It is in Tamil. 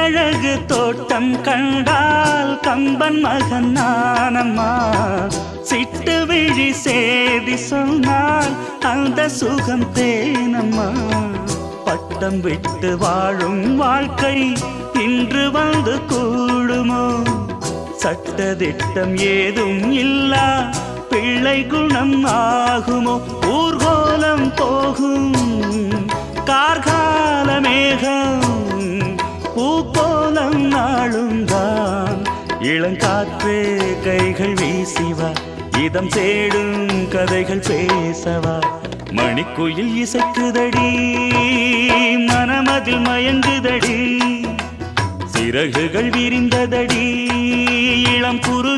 கண்ணழகு தோட்டம் கண்டால் கம்பன் மகன் நானம்மா. சிட்டு விழி சேதி சொன்னால் அந்த சுகம் தேனம்மா. பட்டம் விட்டு வாழும் வாழ்க்கை இன்று வந்து கூடுமோ? சட்டதிட்டம் ஏதும் இல்லா பிள்ளை குணம் ஆகுமோ? ஊர்கோலம் போகும் கார்கால மேகம் பூக்கோலம் நாளும் தான். இளங்காற்றே கைகள் வீசிவா, இதம் தேடும் கதைகள் பேசவா. மணிக்குயில் இசைக்குதடி, மனமதில் மயங்குதடி, சிறகுகள் விரிந்ததடி, இளம் குரு